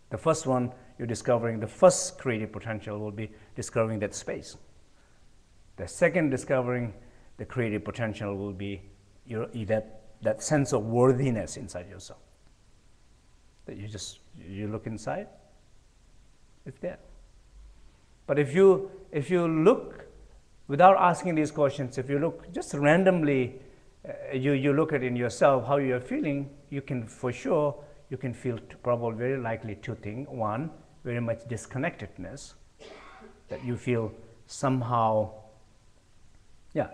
The first one, you're discovering, the first creative potential will be discovering that space. The second discovering the creative potential will be that sense of worthiness inside yourself. That you look inside, it's there. But if you look without asking these questions, if you look just randomly, you look at in yourself how you are feeling, you can for sure, you can feel probably very likely two things. One, very much disconnectedness, that you feel somehow,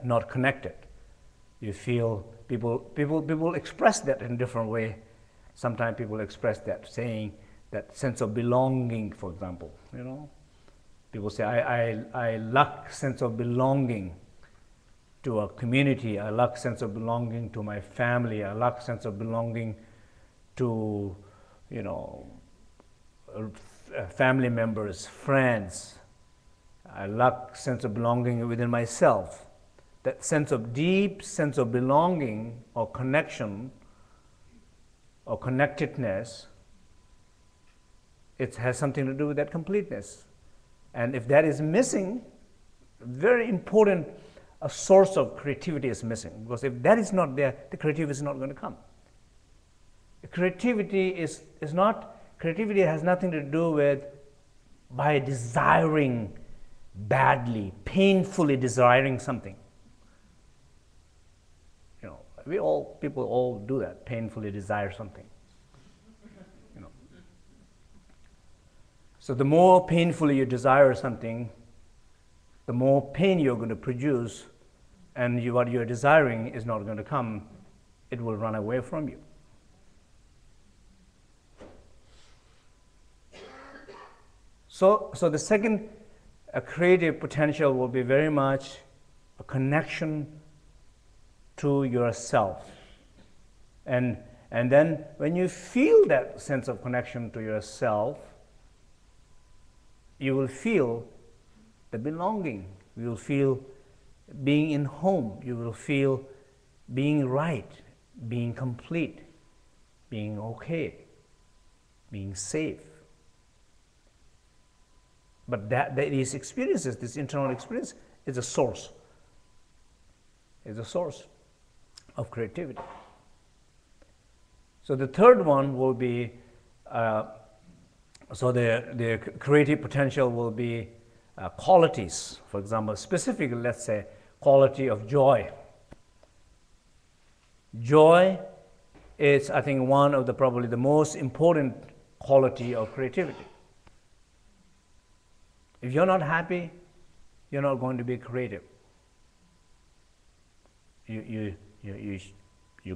not connected. You feel people express that in a different way. Sometimes people express that saying that sense of belonging, for example, People say, I lack sense of belonging to a community. I lack sense of belonging to my family. I lack sense of belonging to, family members, friends. I lack sense of belonging within myself. That deep sense of belonging or connection or connectedness, it has something to do with that completeness. And if that is missing, very important, a source of creativity is missing. Because if that is not there, the creativity is not going to come. Creativity creativity has nothing to do with by desiring badly, painfully desiring something. People all do that, painfully desire something. So the more painfully you desire something, the more pain you're going to produce, and what you're desiring is not going to come. It will run away from you. So the second creative potential will be very much a connection to yourself. And then when you feel that sense of connection to yourself, you will feel the belonging. You will feel being in home. You will feel being right, being complete, being okay, being safe. But these experiences, this internal experience, is a source. Is a source of creativity. So the third one will be, the creative potential will be qualities. For example, specifically, let's say, quality of joy. Joy is, I think, one of probably the most important quality of creativity. If you're not happy, you're not going to be creative. You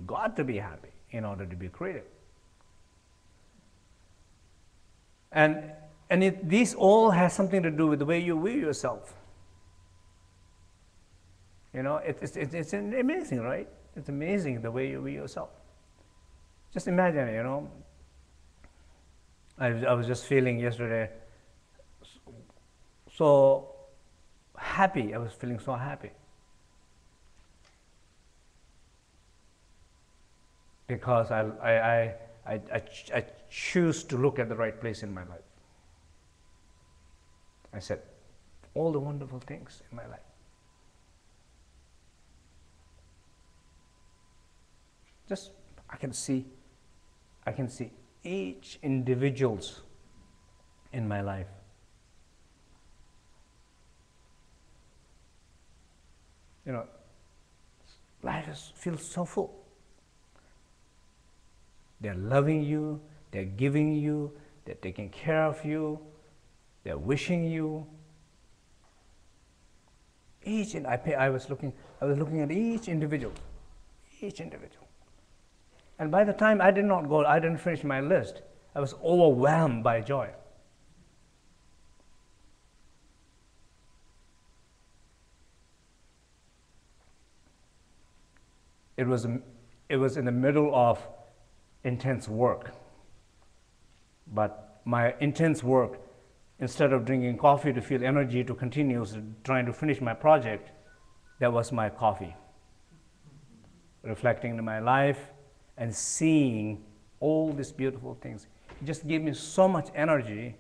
got to be happy in order to be creative. And these all has something to do with the way you view yourself. It's amazing, right? It's amazing the way you view yourself. Just imagine, I was just feeling yesterday so happy. I was feeling so happy. Because I choose to look at the right place in my life. I said, all the wonderful things in my life. Just, I can see each individuals in my life. Life feels so full. They're loving you, they're giving you, they're taking care of you, they're wishing you. I was looking at each individual. And by the time I didn't finish my list, I was overwhelmed by joy. It was in the middle of intense work. But my intense work, instead of drinking coffee to feel energy to continue trying to finish my project, that was my coffee. Reflecting on my life and seeing all these beautiful things. It just gave me so much energy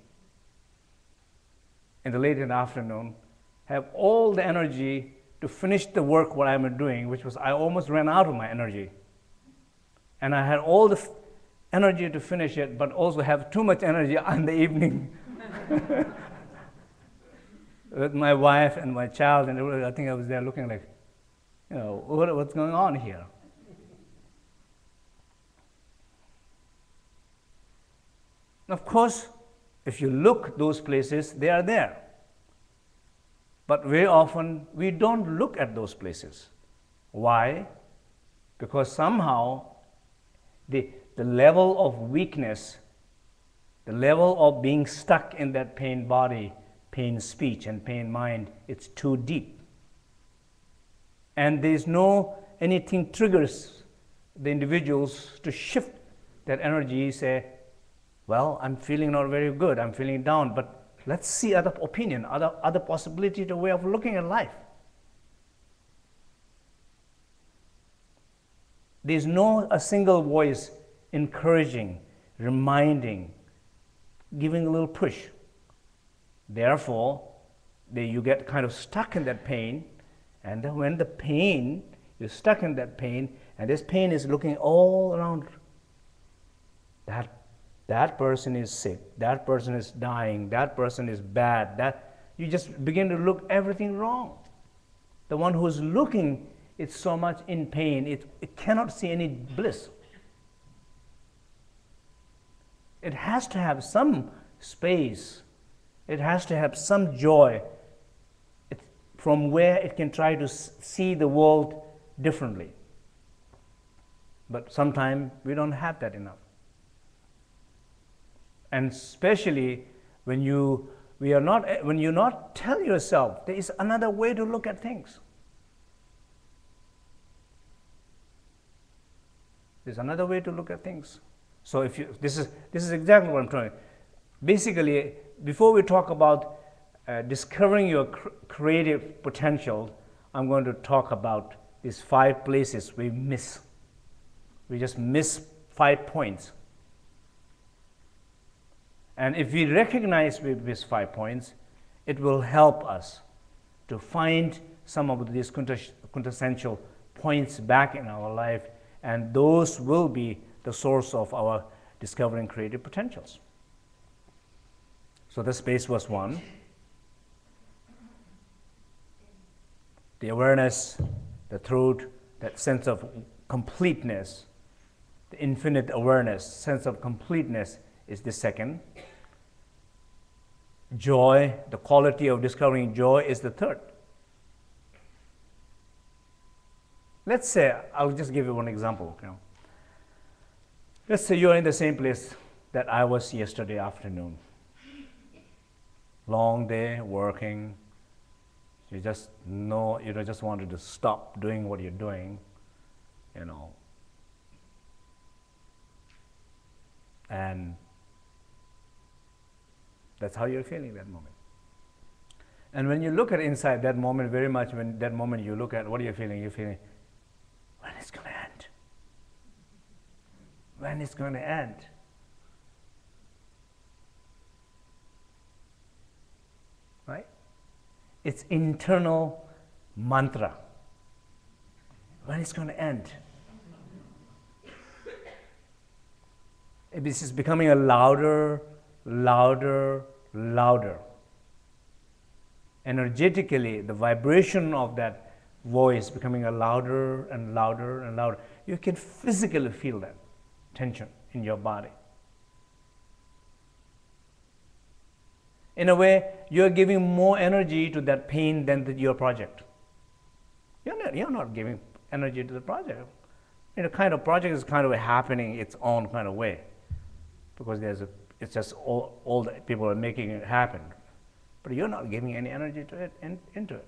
in the late in the afternoon, have all the energy to finish the work what I'm doing, which was I almost ran out of my energy. And I had all the energy to finish it, but also have too much energy in the evening. With my wife and my child, and I think I was there looking like, what's going on here? Of course, if you look those places, they are there. But very often, we don't look at those places. Why? Because somehow, the level of weakness, the level of being stuck in that pain body, pain speech, and pain mind, it's too deep. And there's no anything triggers the individuals to shift that energy, say, well, I'm feeling not very good, I'm feeling down, but let's see other opinion, other possibility, the way of looking at life. There's no a single voice encouraging, reminding, giving a little push. Therefore, you get kind of stuck in that pain, and then when the pain, you're stuck in that pain, and this pain is looking all around. That person is sick, that person is dying, that person is bad, that you just begin to look everything wrong. The one who's looking, it's so much in pain, it cannot see any bliss. It has to have some space, it has to have some joy from where it can try to see the world differently. But sometimes we don't have that enough. And especially when you not tell yourself there is another way to look at things. There's another way to look at things. So if you, this is exactly what I'm trying. Basically, before we talk about discovering your creative potential, I'm going to talk about these 5 places we miss. We just miss 5 points. And if we recognize these 5 points, it will help us to find some of these quintessential points back in our life, and those will be the source of our discovering creative potentials. So the space was 1. The awareness, the truth, that sense of completeness, the infinite awareness, sense of completeness is the 2nd. Joy, the quality of discovering joy is the 3rd. Let's say, I'll just give you one example. Let's say you're in the same place that I was yesterday afternoon. Long day, working. You just know, just wanted to stop doing what you're doing, And that's how you're feeling that moment. And when you look at inside that moment, very much when that moment you look at what you're feeling, when it's going to end? When it's going to end? Right? It's internal mantra. When it's going to end? This is becoming a louder, louder, louder. Energetically, the vibration of that voice becoming a louder and louder and louder. You can physically feel that tension in your body. In a way, you're giving more energy to that pain than your project. You're not giving energy to the project. Kind of project is kind of happening its own kind of way, because it's just all the people are making it happen. But you're not giving any energy to it, into it.